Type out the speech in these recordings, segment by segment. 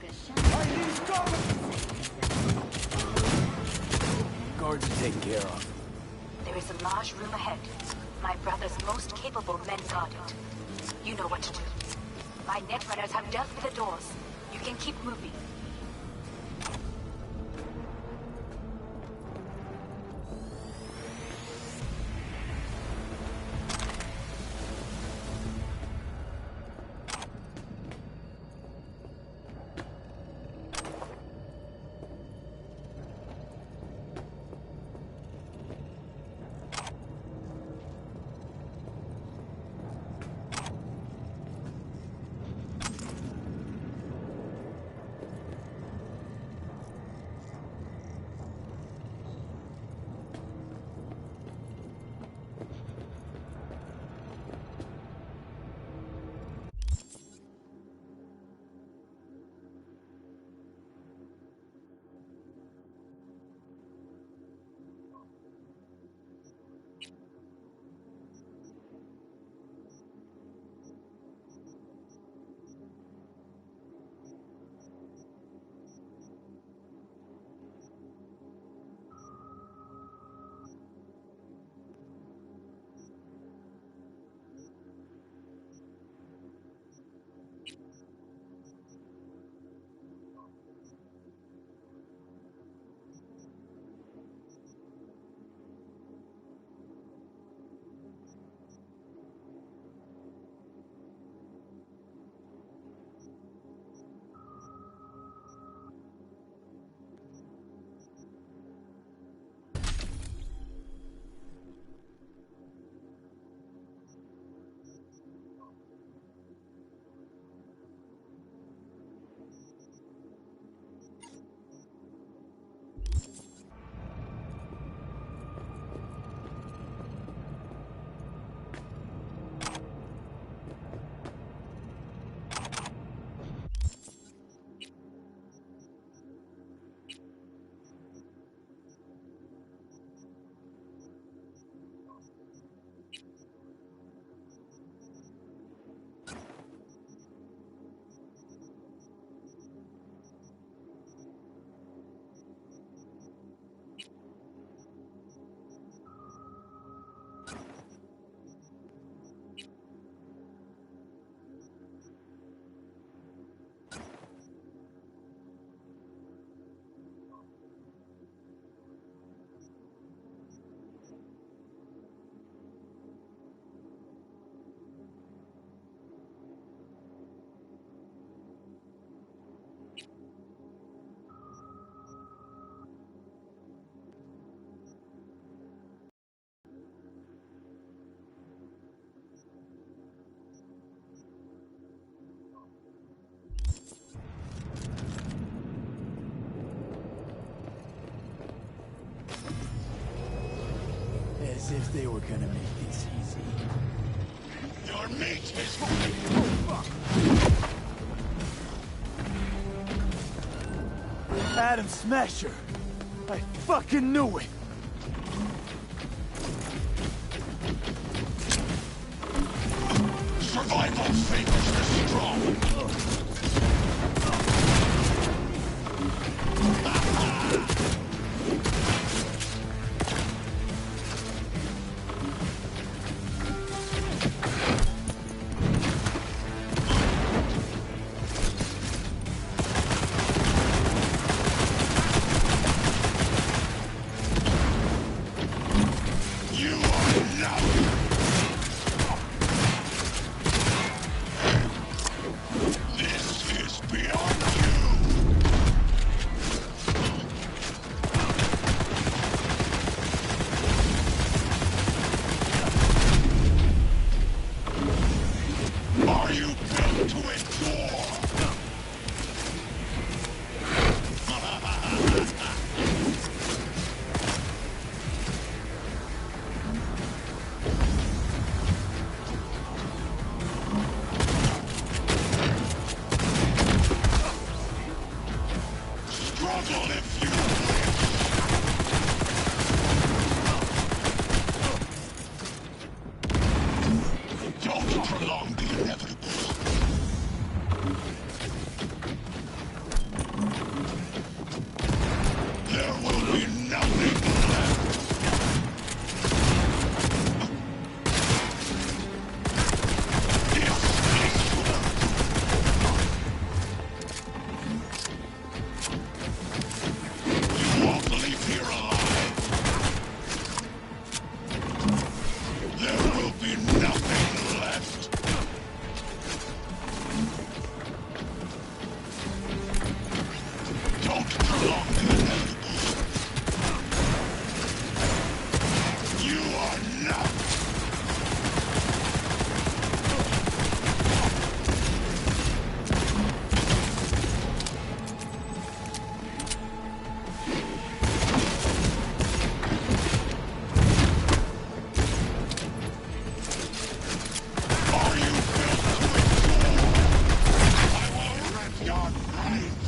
I need cover! Guards are taken care of. There is a large room ahead. My brother's most capable men guard it. You know what to do. My netrunners have dealt with the doors. You can keep moving. As if they were gonna make this easy. Your meat is... Oh, fuck! Adam Smasher! I fucking knew it! Survival favors the strong!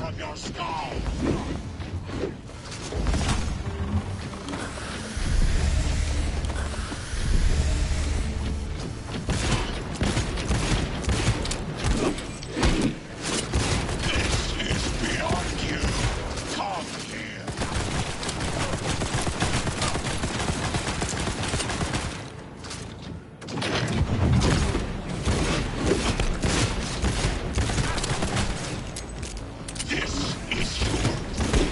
from your skull! This is beyond you! Come here! This is your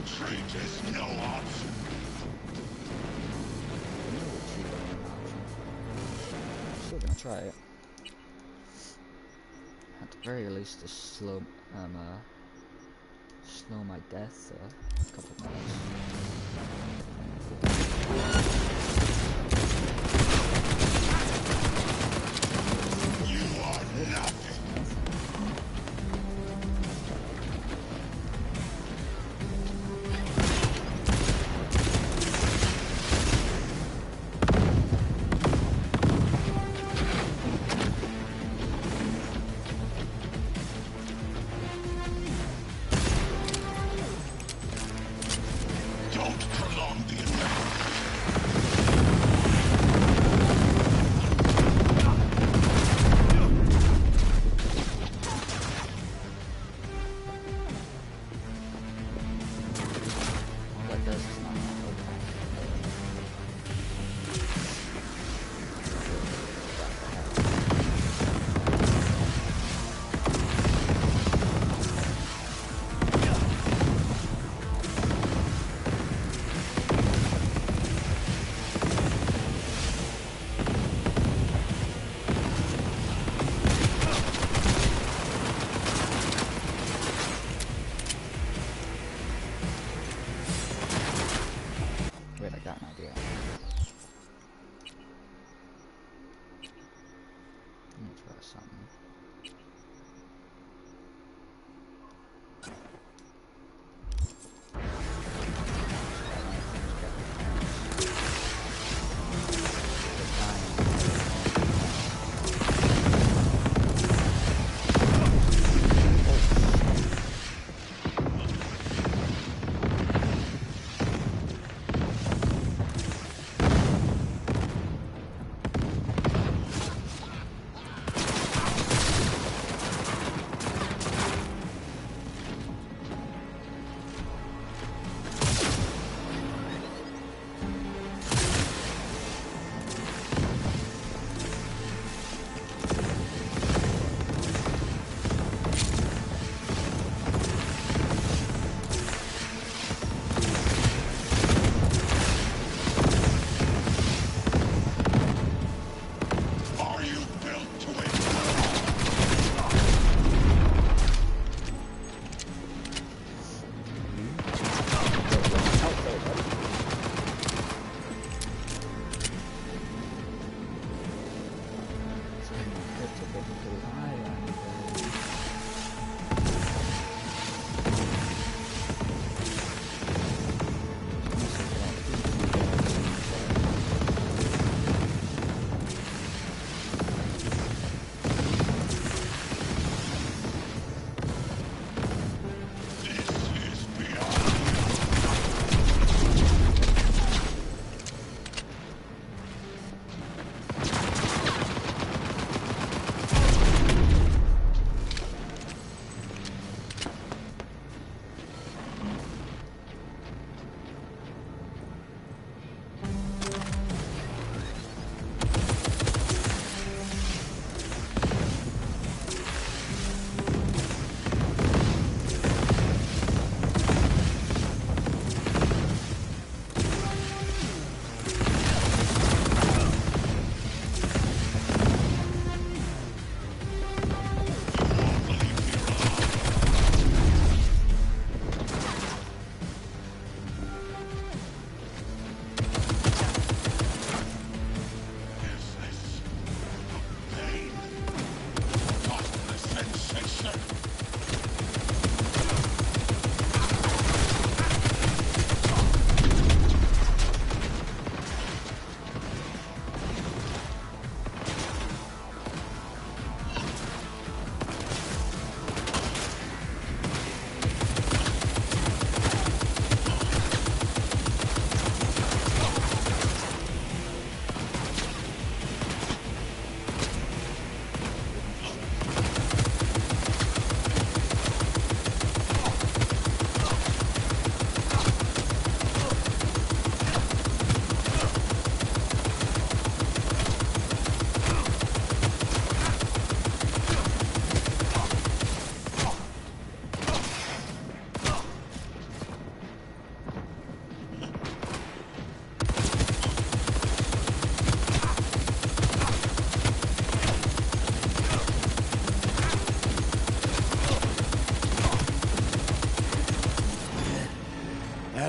Retreat is no option. Still gonna try it. At the very least, to slow my death a couple minutes. You are nothing. Don't prolong the adventure.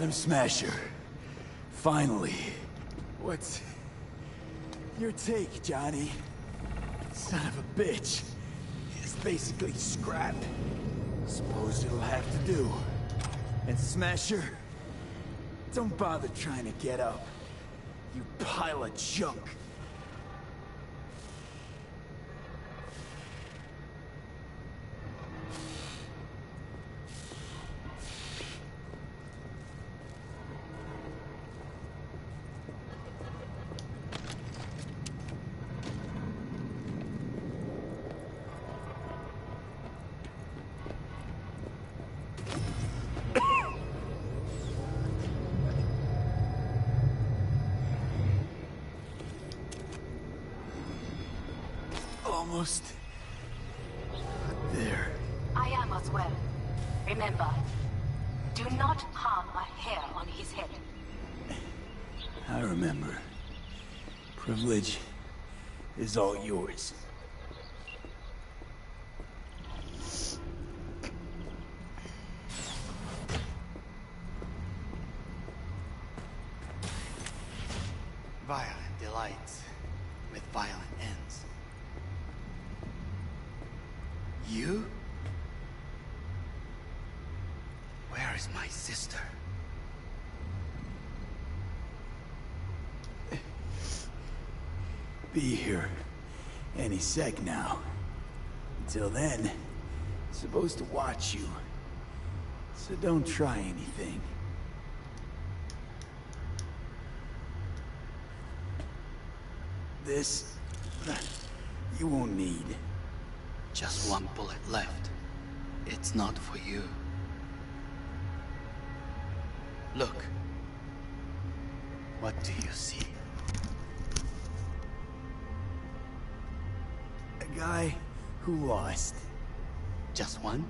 Adam Smasher. Finally. What's your take, Johnny? Son of a bitch. It's basically scrap. Suppose it'll have to do. And Smasher, don't bother trying to get up. You pile of junk. Almost there. I am as well. Remember, do not harm a hair on his head. I remember. Privilege is all yours. Violent delights with violent ends. You? Where is my sister? Be here any sec now. Until then, supposed to watch you. So don't try anything. This, you won't need. Just one bullet left. It's not for you. Look. What do you see? A guy who lost. Just one?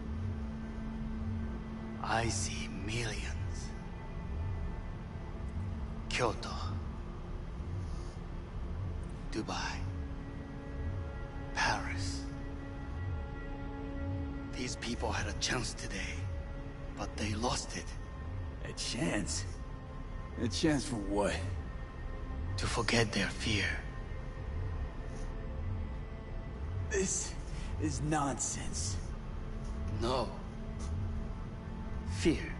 I see millions. Kyoto. Dubai. Paris. These people had a chance today, but they lost it. A chance? A chance for what? To forget their fear. This is nonsense. No. Fear.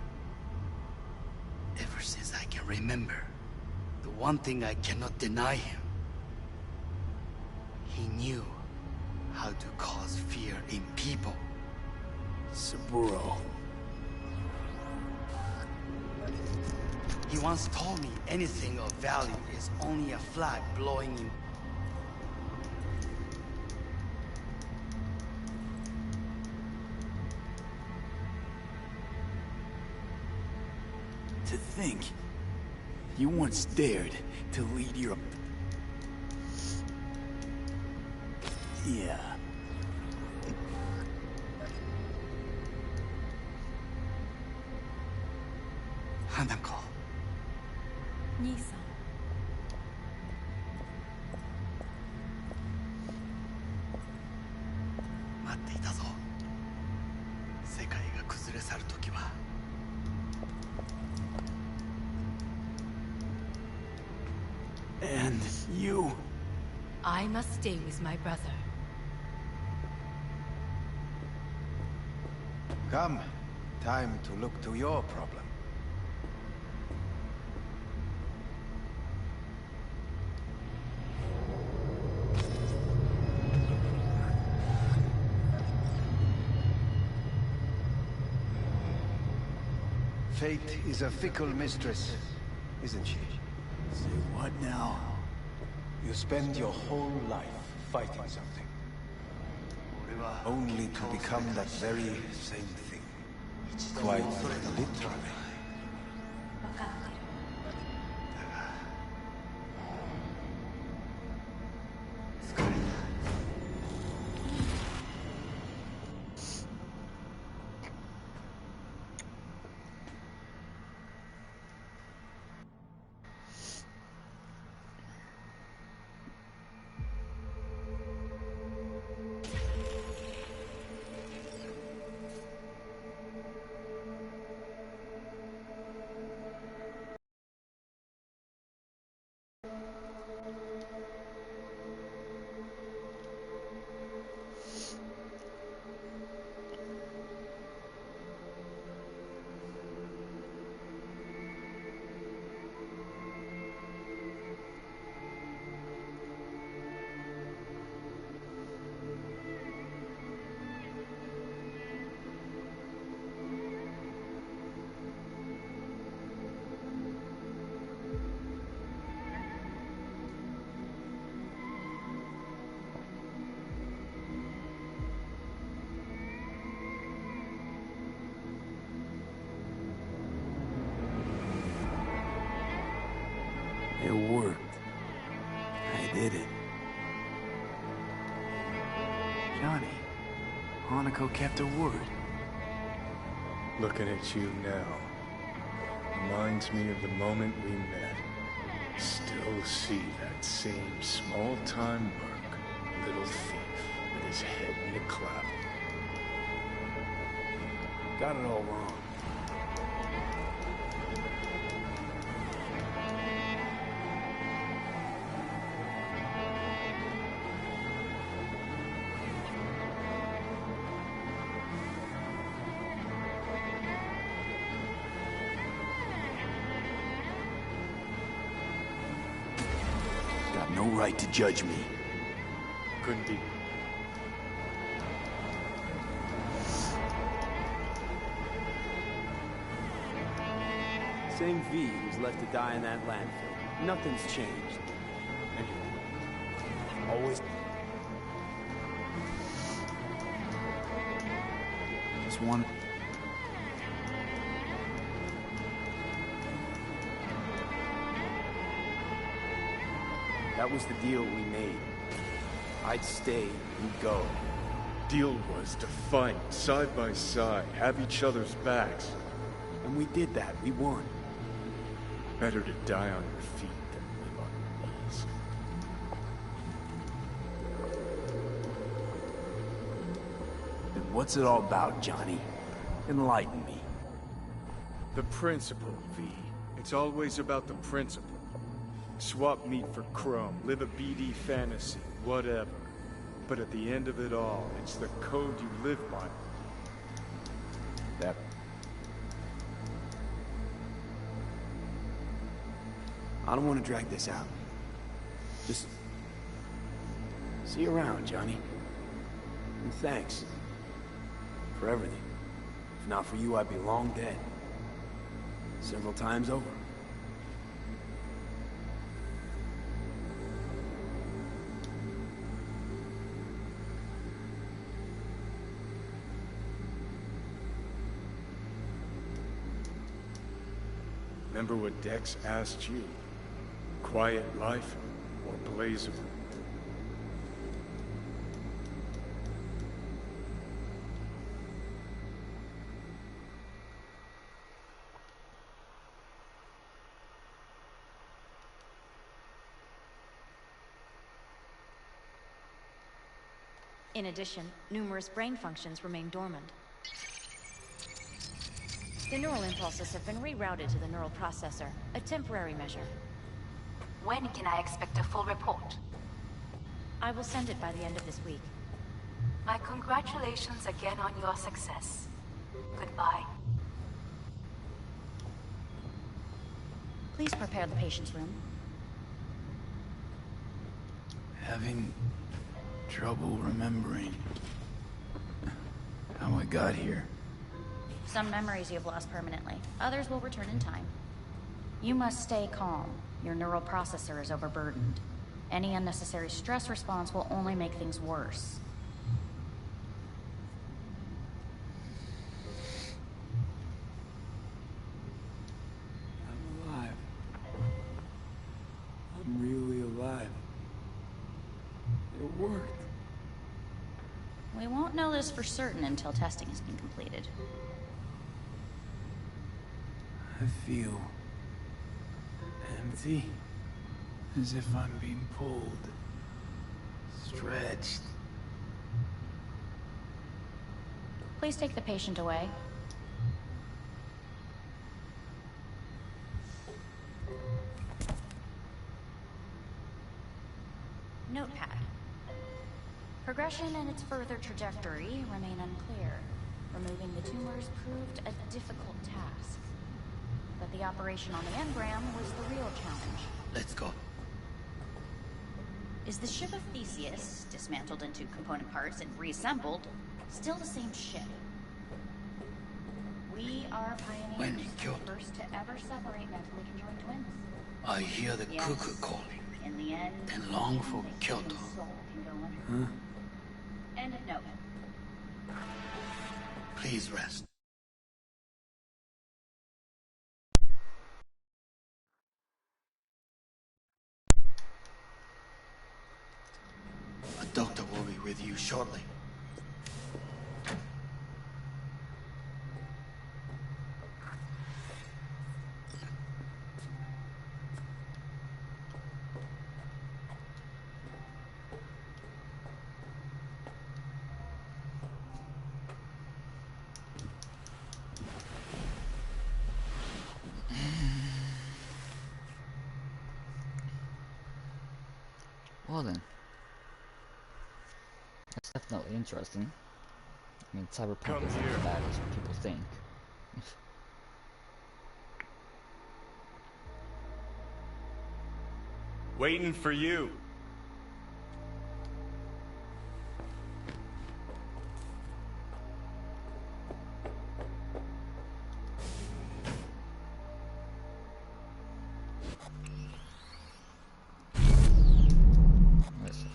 Ever since I can remember, the one thing I cannot deny him. He knew how to cause fear in people. Saburo. He once told me anything of value is only a flag blowing in. To think, you once dared to lead your... Yeah. Hanako. 兄さん 待っていたぞ。世界が崩れ去る時は。And you... I must stay with my brother. Come. Time to look to your problem. Fate is a fickle mistress, isn't she? Say what now? You spend your whole life fighting something, only to become that very same thing. Quite literally. Hanako kept her word. Looking at you now reminds me of the moment we met. Still see that same small-time merc, little thief, with his head in the cloud. Got it all wrong. Got no right to judge me. Couldn't be. Same V who's left to die in that landfill. Nothing's changed. Anyway, always... Just one... That was the deal we made. I'd stay, you'd go. Deal was to fight side by side, have each other's backs. And we did that. We won. Better to die on your feet than live on your knees. Then what's it all about, Johnny? Enlighten me. The principle, V. It's always about the principle. Swap meat for chrome, live a BD fantasy, whatever. But at the end of it all, it's the code you live by. That... I don't want to drag this out. Just... see you around, Johnny. And thanks. For everything. If not for you, I'd be long dead. Several times over. Remember what Dex asked you? Quiet life or blaze of... In addition, numerous brain functions remain dormant. The neural impulses have been rerouted to the neural processor, a temporary measure. When can I expect a full report? I will send it by the end of this week. My congratulations again on your success. Goodbye. Please prepare the patient's room. Having trouble remembering how I got here. Some memories you have lost permanently. Others will return in time. You must stay calm. Your neural processor is overburdened. Any unnecessary stress response will only make things worse. I'm alive. I'm really alive. It worked. We won't know this for certain until testing has been completed. I feel empty, as if I'm being pulled, stretched. Please take the patient away. Notepad. Progression and its further trajectory remain unclear. Removing the tumors proved a difficult task. But the operation on the engram was the real challenge. Let's go. Is the ship of Theseus, dismantled into component parts and reassembled, still the same ship? We are pioneers, When in Kyoto, first to ever separate mentally conjoined twins. I hear the Yes. cuckoo calling In the end, and long for only Kyoto. human soul can go under. End of note. Please rest. A doctor will be with you shortly. Well then. That's definitely interesting. I mean, Cyberpunk isn't as bad as people think. Waiting for you. Let's see.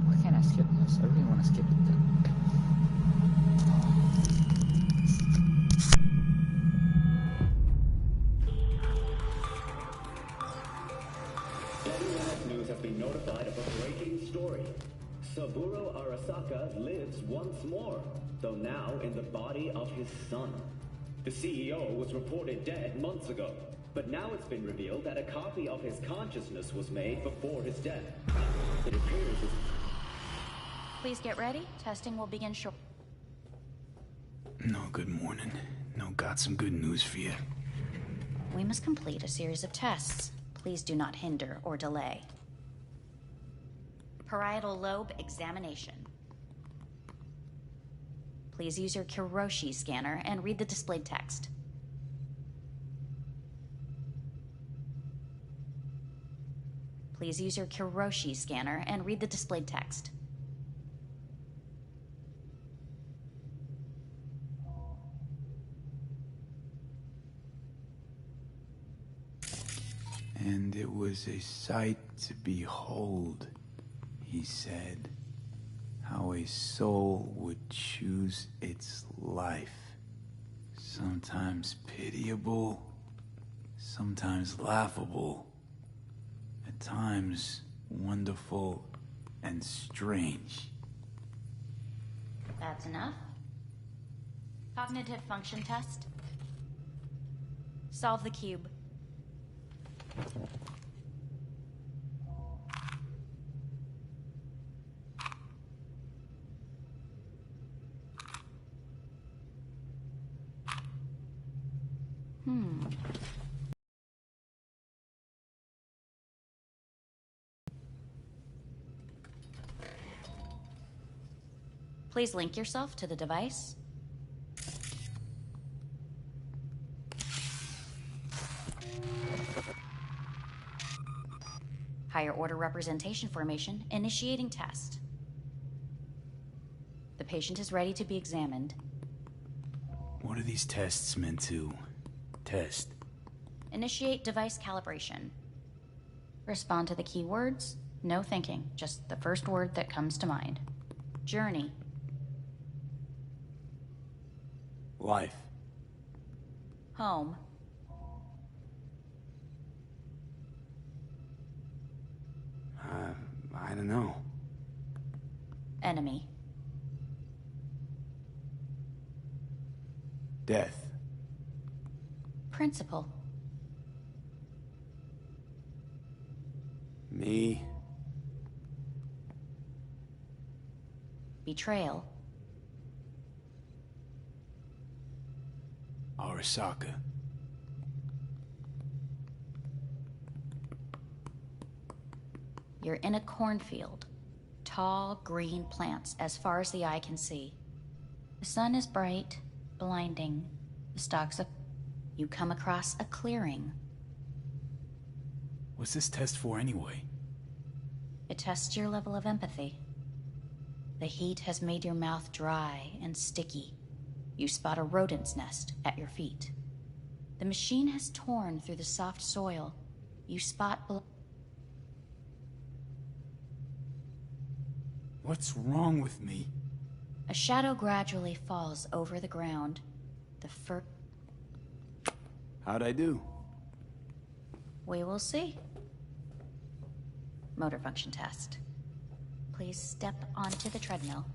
Why can't I skip this? I really want to skip it then. News have been notified of a breaking story. Saburo Arasaka lives once more, though now in the body of his son. The CEO was reported dead months ago, but now it's been revealed that a copy of his consciousness was made before his death. It appears as... Please get ready. Testing will begin shortly. No, good morning. No, got some good news for you. We must complete a series of tests. Please do not hinder or delay. Parietal lobe examination. Please use your Kiroshi scanner and read the displayed text. Please use your Kiroshi scanner and read the displayed text. And it was a sight to behold, he said, how a soul would choose its life. Sometimes pitiable, sometimes laughable, at times wonderful and strange. That's enough. Cognitive function test. Solve the cube. Please link yourself to the device. Higher order representation formation, initiating test. The patient is ready to be examined. What are these tests meant to test? Initiate device calibration. Respond to the keywords. No thinking, just the first word that comes to mind. Journey. Life. Home. I don't know. Enemy. Death. Principal. Me. Betrayal. Arasaka. You're in a cornfield. Tall, green plants as far as the eye can see. The sun is bright, blinding. The stalks up. You come across a clearing. What's this test for anyway? It tests your level of empathy. The heat has made your mouth dry and sticky. You spot a rodent's nest at your feet. The machine has torn through the soft soil. You spot What's wrong with me? a shadow gradually falls over the ground. The How'd I do? We will see. Motor function test. Please step onto the treadmill.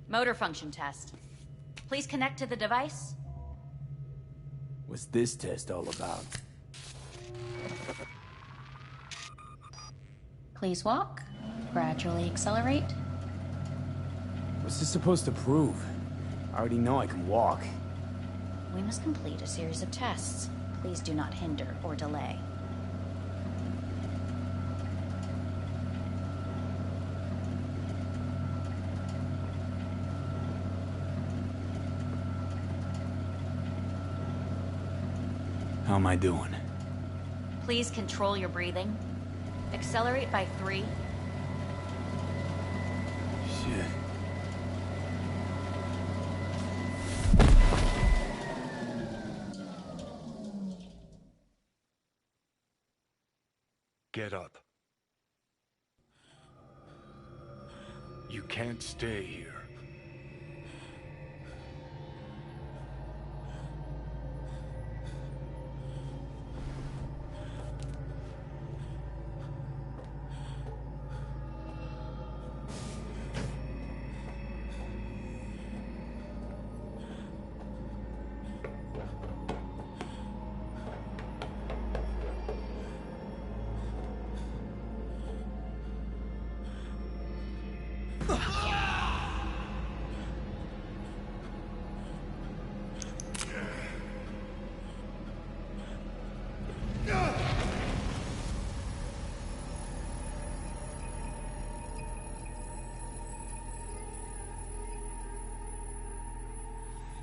Motor function test. Please connect to the device. What's this test all about? Please walk. Gradually accelerate. What's this supposed to prove? I already know I can walk. We must complete a series of tests. Please do not hinder or delay. How am I doing? Please control your breathing. Accelerate by 3. Shit. Get up. You can't stay here.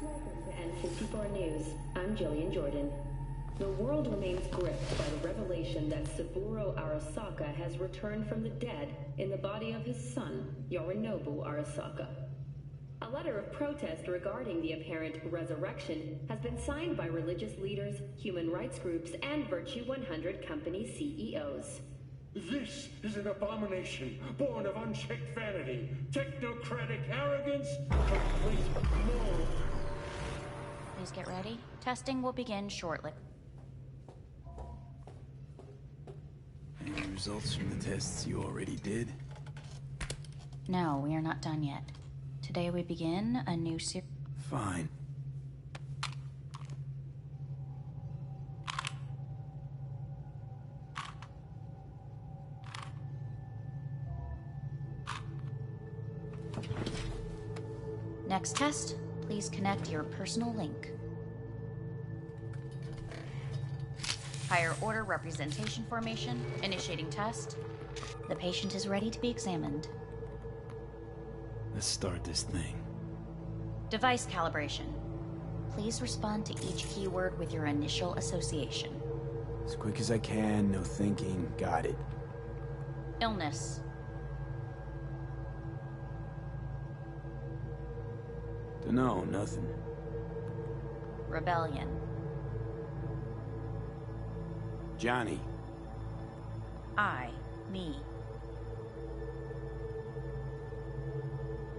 Welcome to N54 News. I'm Jillian Jordan. The world remains gripped by the revelation that Saburo Arasaka has returned from the dead in the body of his son, Yorinobu Arasaka. A letter of protest regarding the apparent resurrection has been signed by religious leaders, human rights groups, and Virtue 100 company CEOs. This is an abomination born of unchecked vanity, technocratic arrogance, complete moral. Please get ready. Testing will begin shortly. Any results from the tests you already did? No, we are not done yet. Today we begin a new series. Fine. Next test, please connect your personal link. Higher order representation formation, initiating test. The patient is ready to be examined. Let's start this thing. Device calibration. Please respond to each keyword with your initial association. As quick as I can, no thinking. Got it. Illness. Dunno, nothing. Rebellion. Johnny. I, me.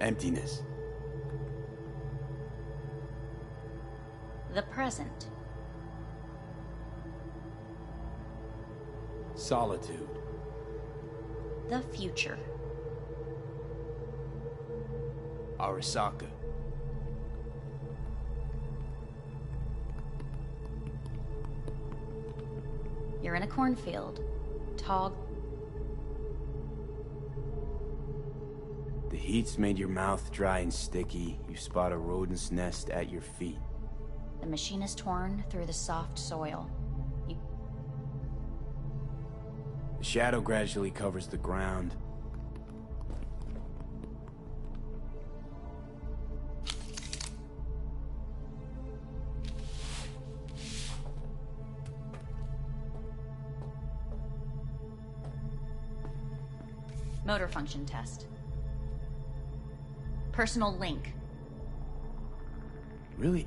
Emptiness. The present. Solitude. The future. Arasaka. You're in a cornfield. Tall. The heat's made your mouth dry and sticky. You spot a rodent's nest at your feet. The machine is torn through the soft soil. The shadow gradually covers the ground. Motor function test. Personal link. Really?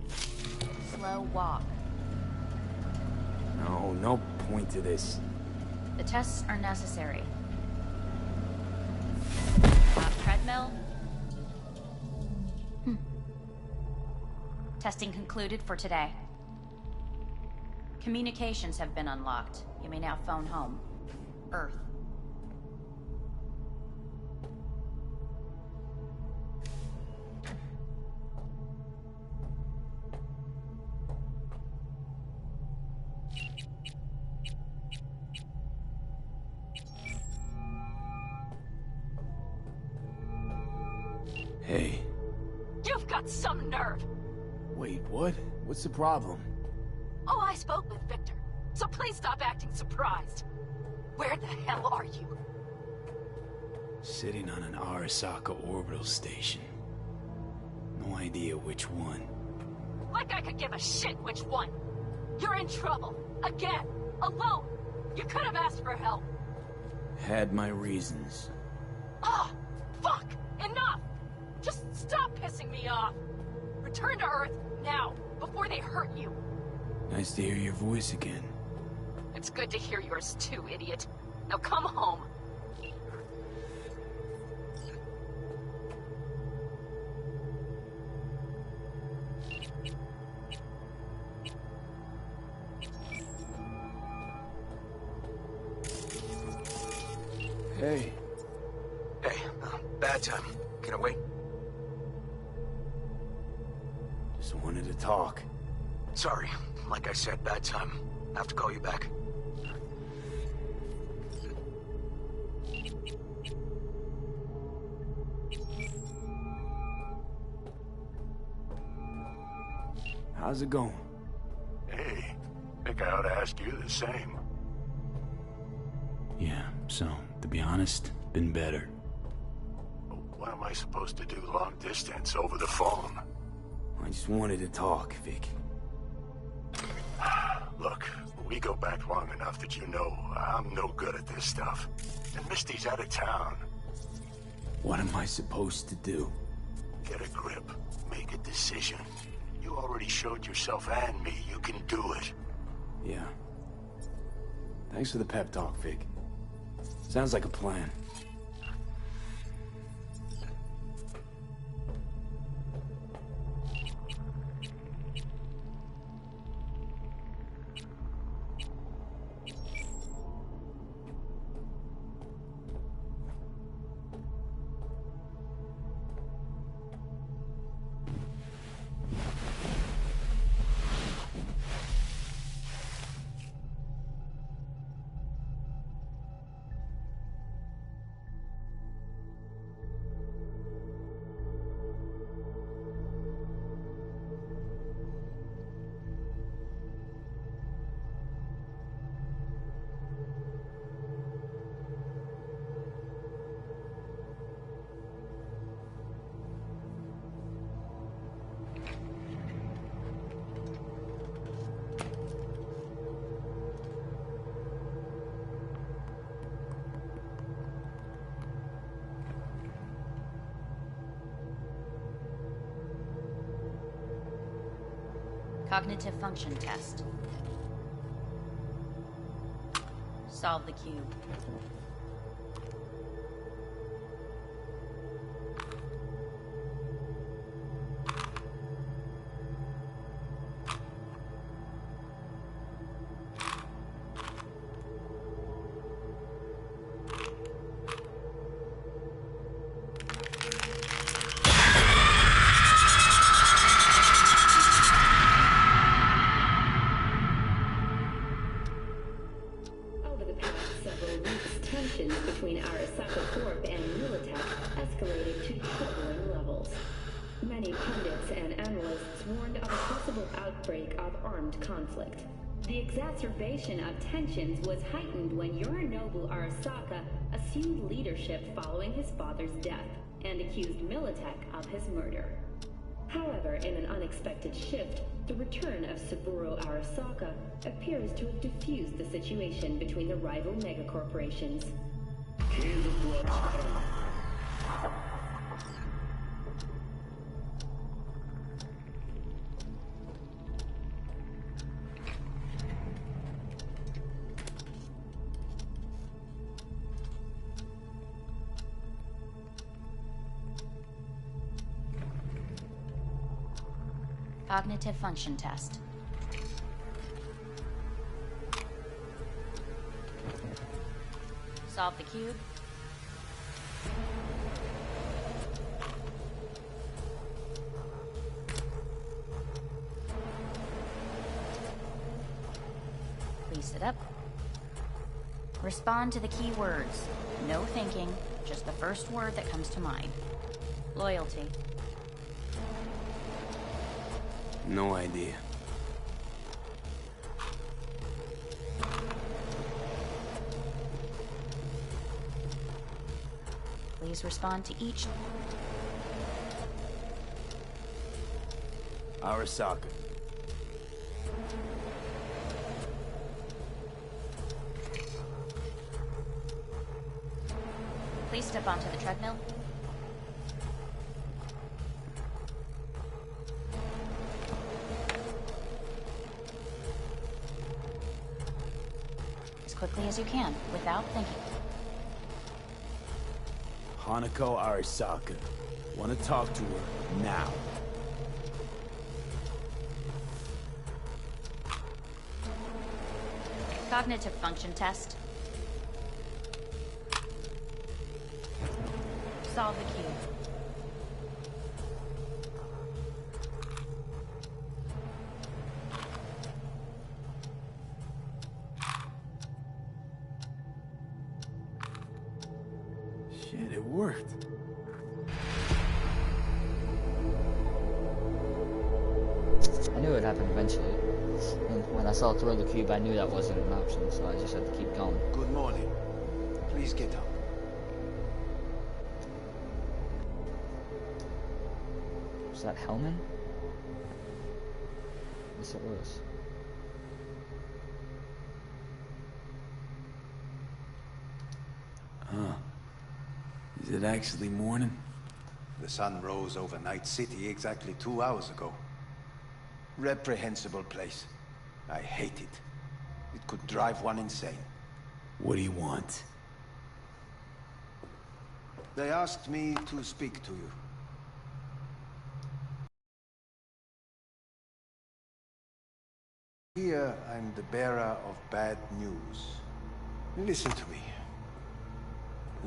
Slow walk. No point to this. The tests are necessary. Treadmill. Testing concluded for today. Communications have been unlocked. You may now phone home. Earth. nerve! Wait, what? What's the problem? Oh, I spoke with Victor, so please stop acting surprised. Where the hell are you? Sitting on an Arasaka orbital station. No idea which one. Like I could give a shit which one! You're in trouble! Again! Alone! You could have asked for help! Had my reasons. Ah! Fuck! Enough! Just stop pissing me off! Return to Earth, now, before they hurt you! Nice to hear your voice again. It's good to hear yours too, idiot. Now come home. Hey. Hey, bad time. Can I wait? Just wanted to talk. Sorry. Like I said, bad time. I have to call you back. How's it going? Hey, think I ought to ask you the same. Yeah, so, to be honest, been better. What am I supposed to do long distance over the phone? I just wanted to talk, Vic. Look, we go back long enough that you know I'm no good at this stuff. And Misty's out of town. What am I supposed to do? Get a grip. Make a decision. You already showed yourself and me you can do it. Yeah. Thanks for the pep talk, Vic. Sounds like a plan. Cognitive function test. Solve the cube. Between Arasaka Corp and Militech escalated to troubling levels. Many pundits and analysts warned of a possible outbreak of armed conflict. The exacerbation of tensions was heightened when Yorinobu Arasaka assumed leadership following his father's death and accused Militech of his murder. However, in an unexpected shift, the return of Saburo Arasaka appears to have diffused the situation between the rival megacorporations. Cognitive function test. Solve the cube. Please sit up. Respond to the key words. No thinking, just the first word that comes to mind. Loyalty. No idea. Please respond to each. Arasaka. Please step onto the treadmill. As quickly as you can, without thinking. Hanako Arasaka. Want to talk to her now. Cognitive function test. Solve the cube. Shit, it worked. I knew it would happen eventually. And when I saw throw the cube, I knew that wasn't an option, so I just had to keep going. Good morning. Please get up. Was that Hellman? Yes, it was. Huh. Is it actually morning? The sun rose over Night City exactly 2 hours ago. Reprehensible place. I hate it. It could drive one insane. What do you want? They asked me to speak to you. Here, I'm the bearer of bad news. Listen to me.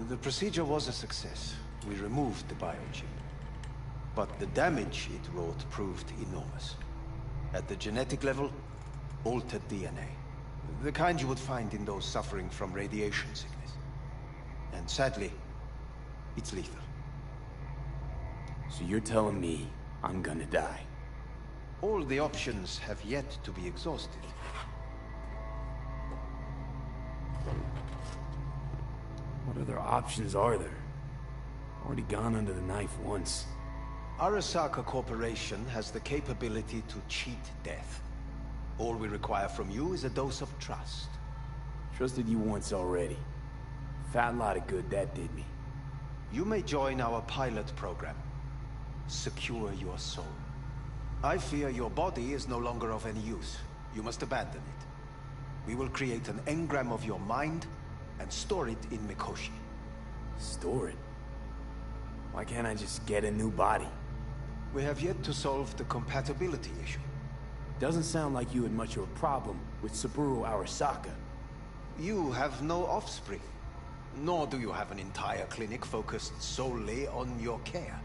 The procedure was a success. We removed the biochip. But the damage it wrought proved enormous. At the genetic level, altered DNA. The kind you would find in those suffering from radiation sickness. And sadly, it's lethal. So you're telling me I'm gonna die? All the options have yet to be exhausted. What other options are there? Already gone under the knife once. Arasaka Corporation has the capability to cheat death. All we require from you is a dose of trust. Trusted you once already. Fat lot of good that did me. You may join our pilot program. Secure your soul. I fear your body is no longer of any use. You must abandon it. We will create an engram of your mind and store it in Mikoshi. Store it? Why can't I just get a new body? We have yet to solve the compatibility issue. Doesn't sound like you had much of a problem with Saburo Arasaka. You have no offspring. Nor do you have an entire clinic focused solely on your care.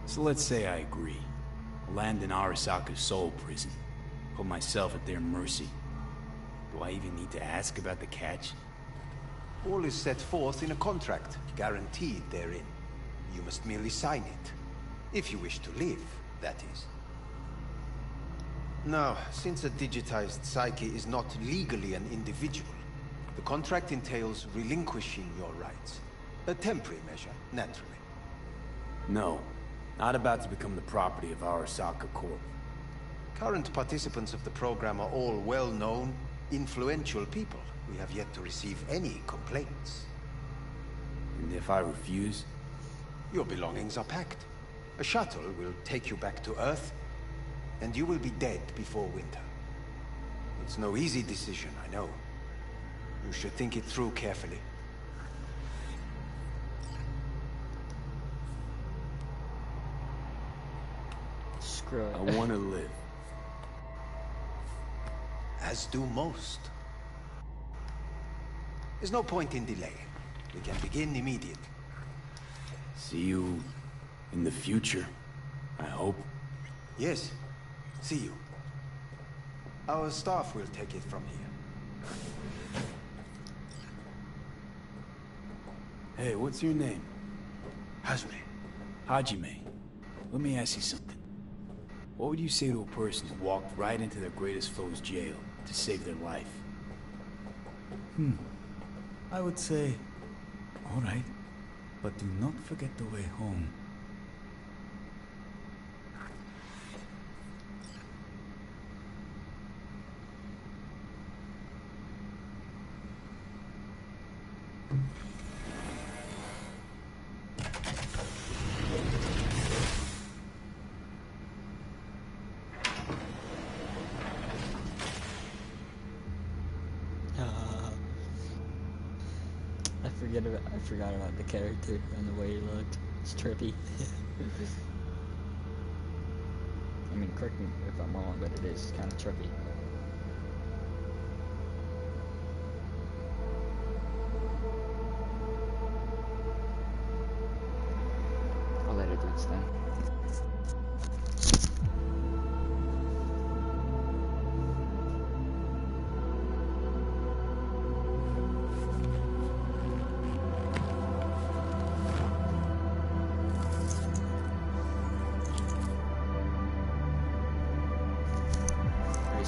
So let's say I agree. Land in Arasaka's soul prison. Put myself at their mercy. Do I even need to ask about the catch? All is set forth in a contract, guaranteed therein. You must merely sign it. If you wish to live, that is. Now, since a digitized psyche is not legally an individual, the contract entails relinquishing your rights. A temporary measure, naturally. No. Not about to become the property of Arasaka Corp. Current participants of the program are all well-known, influential people. We have yet to receive any complaints. And if I refuse? Your belongings are packed. A shuttle will take you back to Earth, and you will be dead before winter. It's no easy decision, I know. You should think it through carefully. Screw it. I want to live. As do most. There's no point in delaying. We can begin immediately. See you in the future, I hope. Yes. See you. Our staff will take it from here. Hey, what's your name? Hazme. Hajime, let me ask you something. What would you say to a person who walked right into their greatest foe's jail to save their life? I would say, all right, but do not forget the way home. I forgot about the character and the way he looked. It's trippy. I mean, correct me if I'm wrong, but it is kind of trippy. I'll let it do its thing.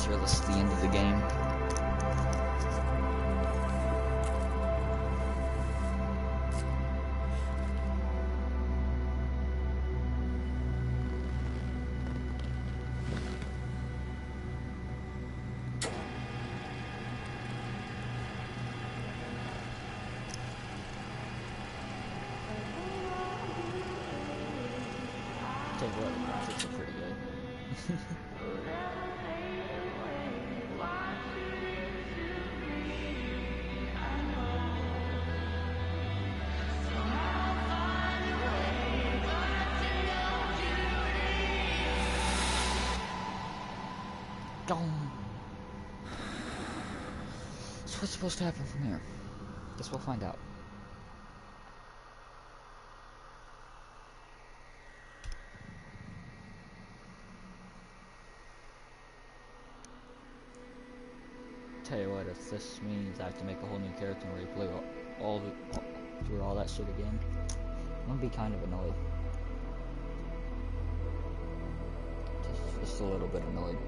Sure this is the end of the game. Tell you what, the graphics are pretty good. So what's supposed to happen from here? Guess we'll find out. Tell you what, if this means I have to make a whole new character and replay through all that shit again, I'm gonna be kind of annoyed. Just a little bit annoyed.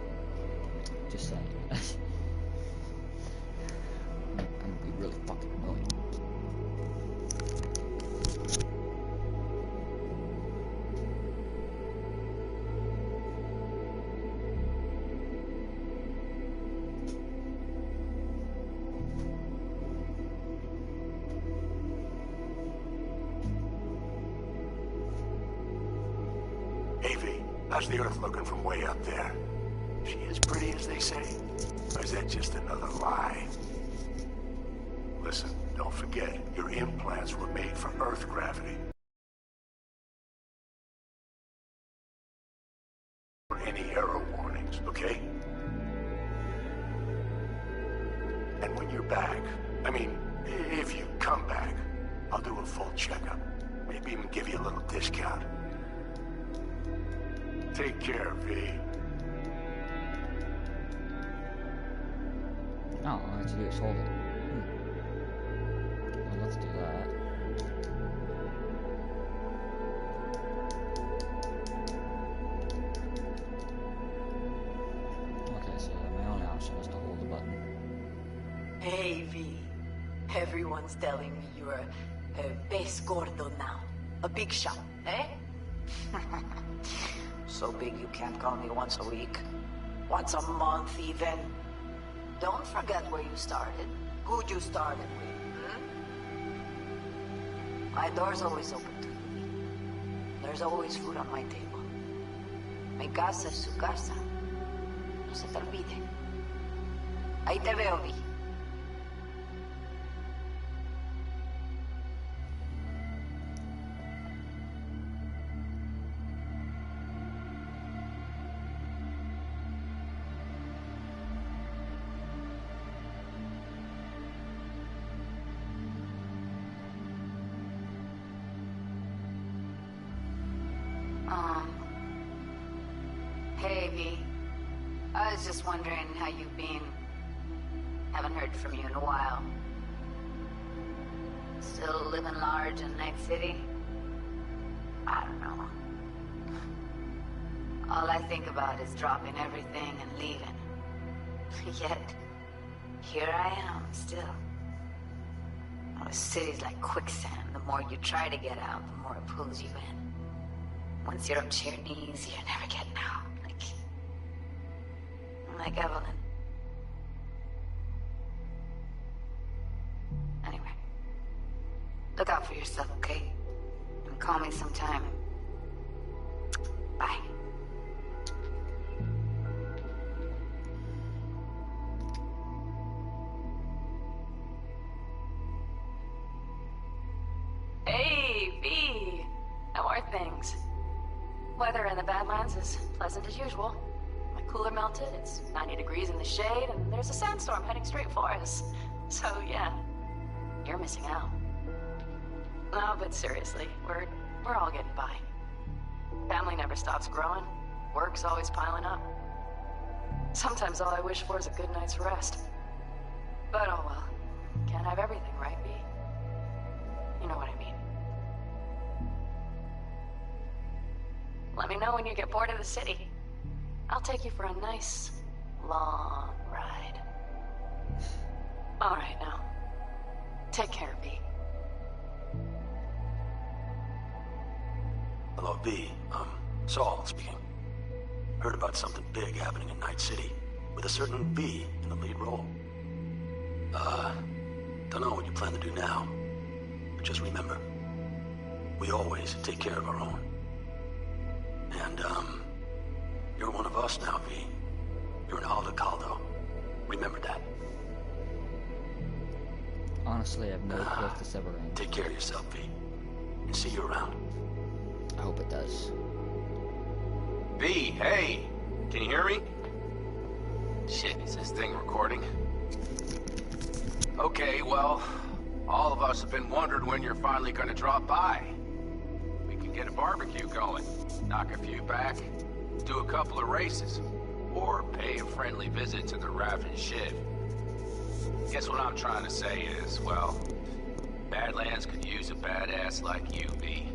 Just saying. I'm gonna be really fucking annoyed. How's the Earth looking from way up there? She as pretty as they say? Or is that just another lie? Listen, don't forget, your implants were made for Earth gravity. Or any error warnings, okay? And when you're back, I mean, if you come back, I'll do a full checkup. Maybe even give you a little discount. Take care, V. Oh, all I have to do is hold it. Well, let's do that. Okay, so my only option is to hold the button. Hey, V. Everyone's telling me you're a base gordo now. A big shot, eh? So big you can't call me once a week. Once a month, even. Don't forget where you started. Who'd you started with, My door's always open to you. There's always food on my table. Mi casa es su casa. No se te olvide. Ahí te veo, Vi. Hey, V. I was just wondering how you've been. Haven't heard from you in a while. Still living large in Night City? I don't know. All I think about is dropping everything and leaving. Yet, here I am, still. The city's like quicksand. The more you try to get out, the more it pulls you in. Once you're up to your knees, you're never getting out. Like Evelyn. Anyway. Look out for yourself, okay? And call me sometime. Bye. Hey, V! How are things? Weather in the Badlands is pleasant as usual. My cooler melted, it's 90 degrees in the shade, and there's a sandstorm heading straight for us. So, yeah, you're missing out. No, but seriously, we're all getting by. Family never stops growing. Work's always piling up. Sometimes all I wish for is a good night's rest. But oh well. Can't have everything, right, V? You know what I mean. Let me know when you get bored of the city. I'll take you for a nice, long ride. All right, now. Take care, V. Hello, V. Saul speaking. Heard about something big happening in Night City, with a certain V in the lead role. Don't know what you plan to do now, but just remember, we always take care of our own. And, you're one of us now, V. You're an Alda Caldo. Remember that. Honestly, I have no clue if this ever ends. Take care of yourself, V. And see you around. I hope it does. V, hey! Can you hear me? Shit, is this thing recording? Okay, well, all of us have been wondering when you're finally gonna drop by. We can get a barbecue going, knock a few back, do a couple of races, or pay a friendly visit to the Raven Shiv. Guess what I'm trying to say is, well, Badlands could use a badass like you, V.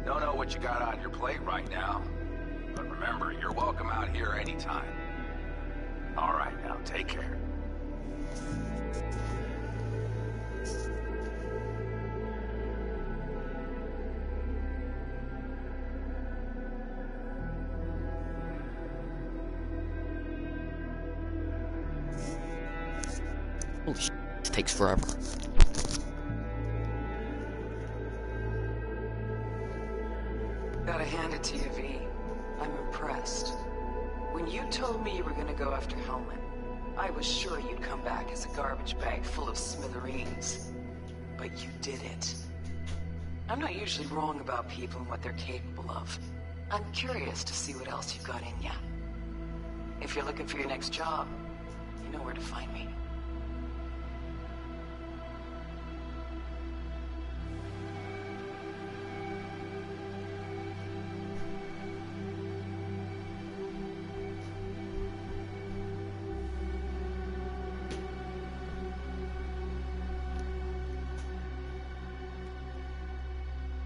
Don't know what you got on your plate right now, but remember, you're welcome out here anytime. All right, now, take care. Holy shit, this takes forever. Gotta hand it to you, V. I'm impressed. When you told me you were gonna go after Hellman, I was sure you'd come back as a garbage bag full of smithereens. But you did it. I'm not usually wrong about people and what they're capable of. I'm curious to see what else you've got in ya. If you're looking for your next job, you know where to find me.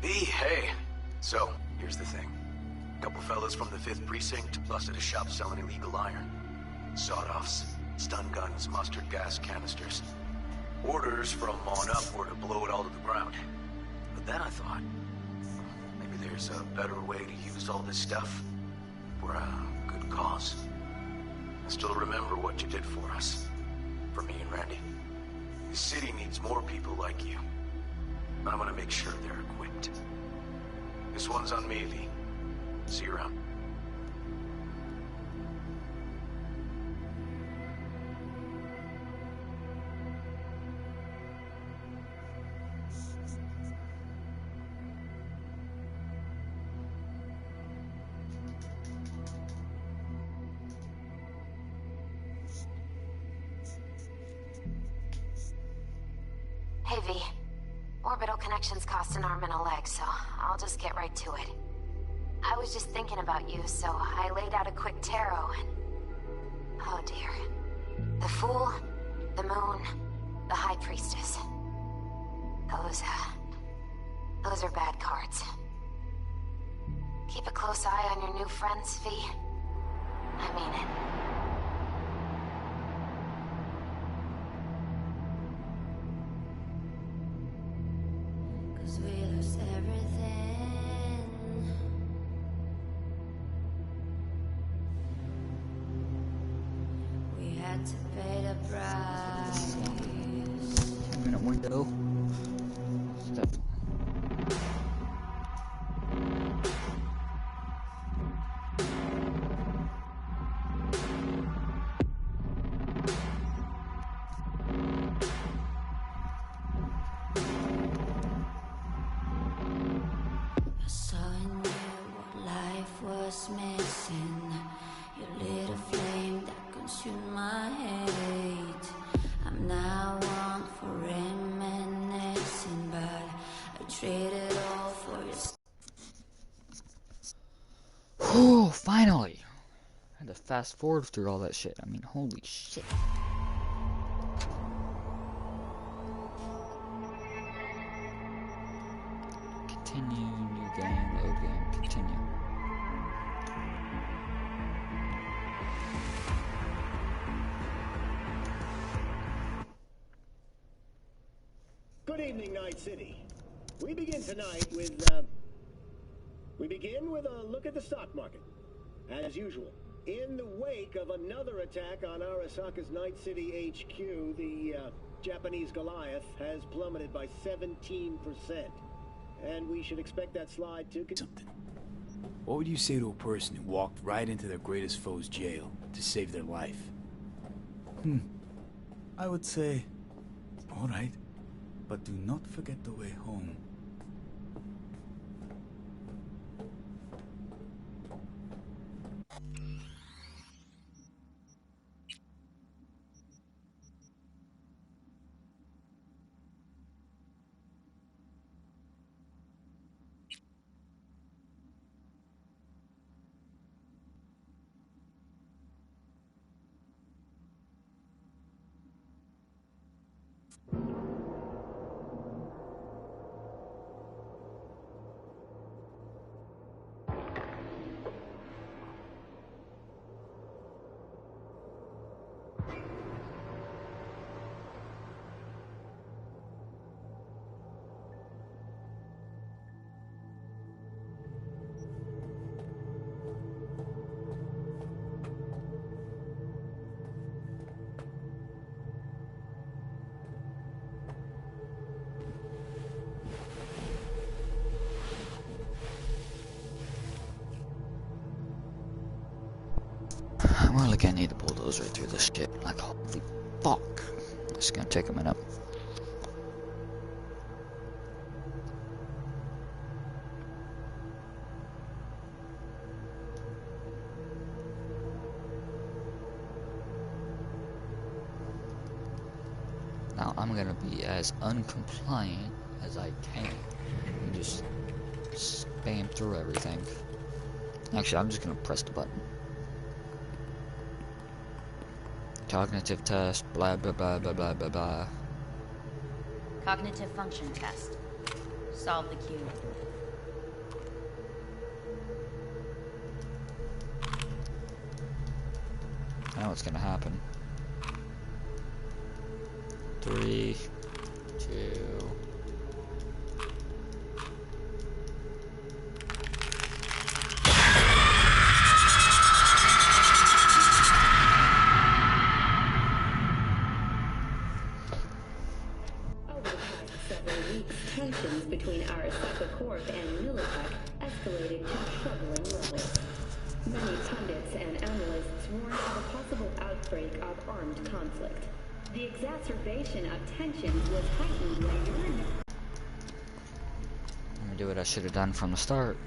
Hey. So, here's the thing. A couple fellas from the 5th Precinct busted a shop selling illegal iron. Sawed-offs, stun guns, mustard gas canisters. Orders from on up were to blow it all to the ground. But then I thought, maybe there's a better way to use all this stuff for a good cause. I still remember what you did for us. For me and Randy. The city needs more people like you. I'm gonna make sure they're equipped. This one's on me, V. See you around. Hey, V. Orbital connections cost an arm and a leg, so I'll just get right to it. I was just thinking about you, so I laid out a quick tarot and... oh dear. The Fool, the Moon, the High Priestess. Those are bad cards. Keep a close eye on your new friends, V. I mean it. Cause we lost everything. We had to pay the price. 10-minute window. Step. I saw in you what life was missing. You lit a flame that consumed my hate. I'm now one for reminiscing, but I traded all for your. Whew, finally! I had to fast forward through all that shit. I mean, holy shit. Continue, new game, load game, continue. Good evening, Night City. We begin tonight with, a look at the stock market. As usual, in the wake of another attack on Arasaka's Night City HQ, the, Japanese Goliath has plummeted by 17%. And we should expect that slide to... Something. What would you say to a person who walked right into their greatest foe's jail to save their life? I would say, all right, but do not forget the way home. I'm really gonna need to bulldoze right through this shit. Like, holy fuck. It's gonna take a minute. Now, I'm gonna be as uncompliant as I can. And just spam through everything. Actually, I'm just gonna press the button. Cognitive test, blah blah blah blah blah blah blah. Cognitive function test. Solve the cube. I know what's gonna happen. 3, 2. Tensions between Arasaka Corp and Militech escalated to troubling levels. Many pundits and analysts warned of a possible outbreak of armed conflict. The exacerbation of tensions was heightened when during... I'm gonna do what I should have done from the start.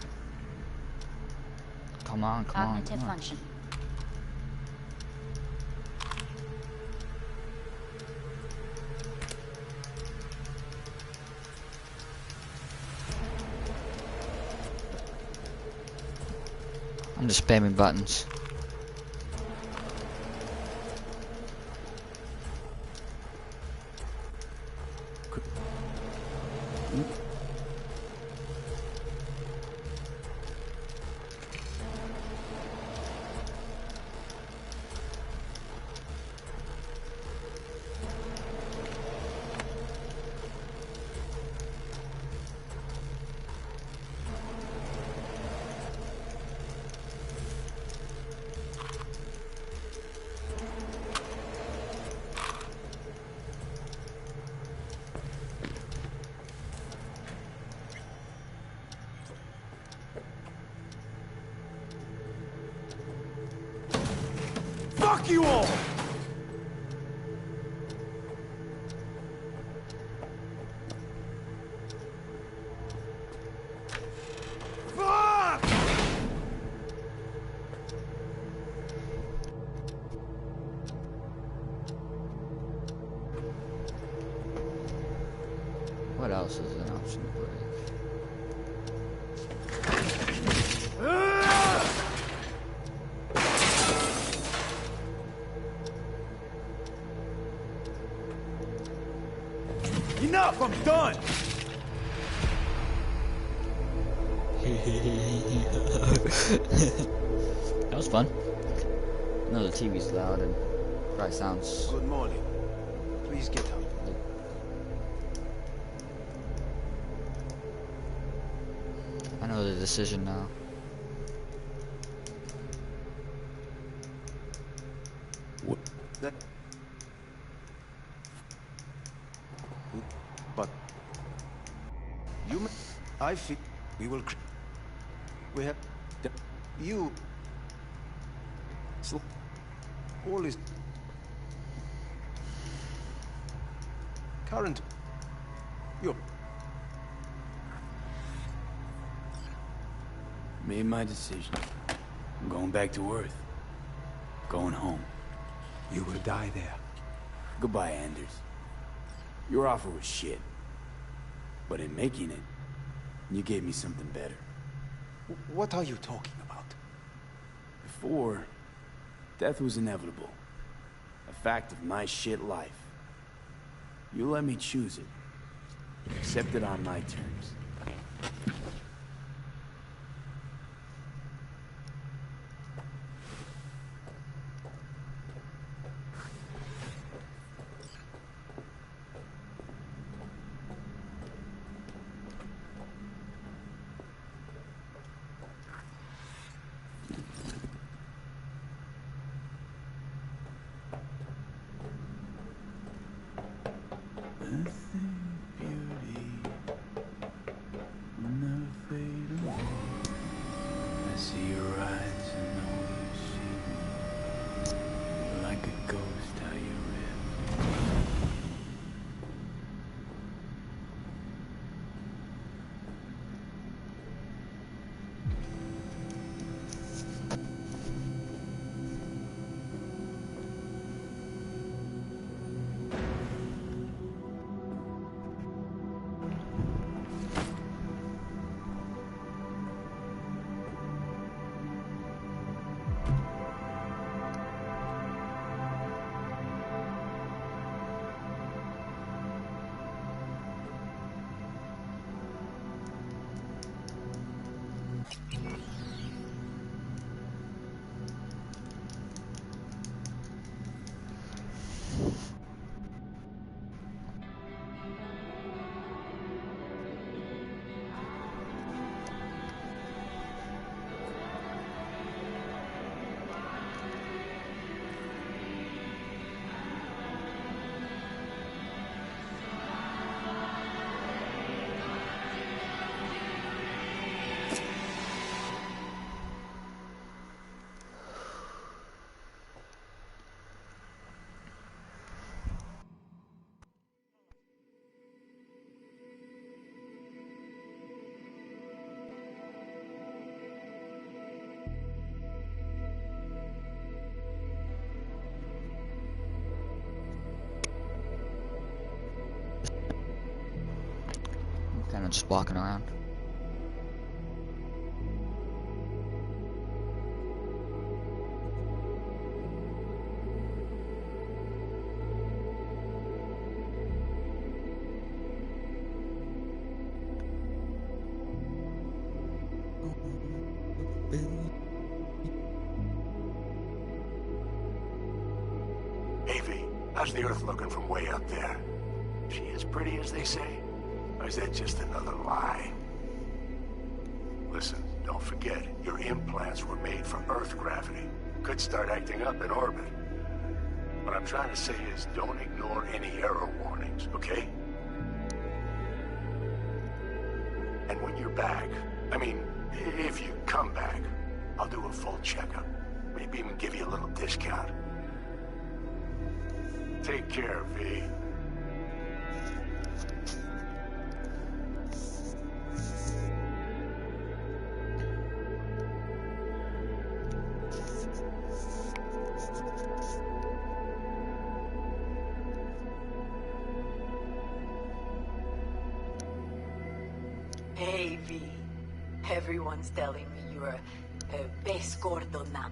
Come on, come on. Cognitive function. I'm just spamming buttons. Fuck you all! Fuck! What else is an option to break? Enough! I'm done! That was fun. No, the TV's loud and probably sounds. Good morning. Please get up. I know the decision now. What? That. But you, I feel we will. We have you. So all is current. You Made my decision. I'm going back to Earth. Going home. You will die there. Goodbye, Anders. Your offer was shit. But in making it, you gave me something better. What are you talking about? Before, death was inevitable. A fact of my shit life. You let me choose it. Accept it on my terms. Kind of just walking around. Avy, how's the Earth looking from way up there? She as pretty as they say? Or is that just another lie? Listen, don't forget, your implants were made for Earth gravity. Could start acting up in orbit. What I'm trying to say is don't ignore any error warnings, okay? And when you're back, I mean, if you come back, I'll do a full checkup. Maybe even give you a little discount. Take care, V. Hey, V. Everyone's telling me you're a pez gordo now.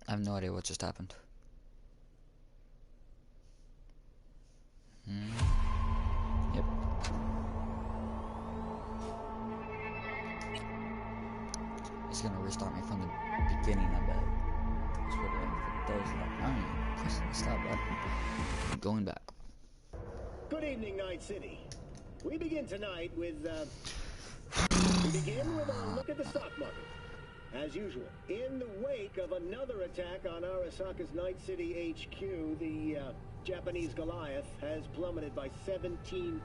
I have no idea what just happened. Yep. It's gonna restart me from the beginning, I bet. That's what it does. I don't even pressing the stop button. I'm going back. Good evening, Night City. We begin tonight with, we begin with a look at the stock market. As usual, in the wake of another attack on Arasaka's Night City HQ, the Japanese Goliath has plummeted by 17%.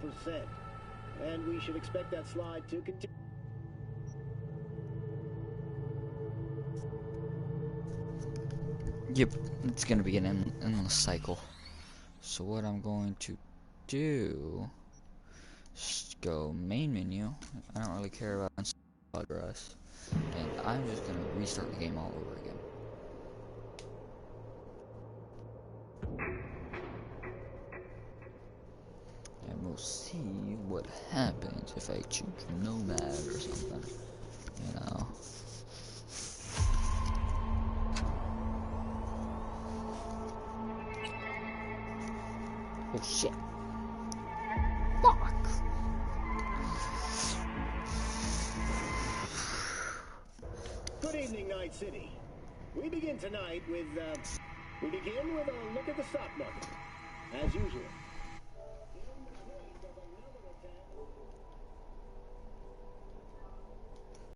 And we should expect that slide to continue. Yep, it's gonna be an endless cycle. So what I'm going to do, just go main menu. I don't really care about address, and I'm just gonna restart the game all over again. And we'll see what happens if I choose Nomad or something, you know. Oh shit. Fuck. Good evening, Night City. We begin tonight with, we begin with a look at the stock market. As usual,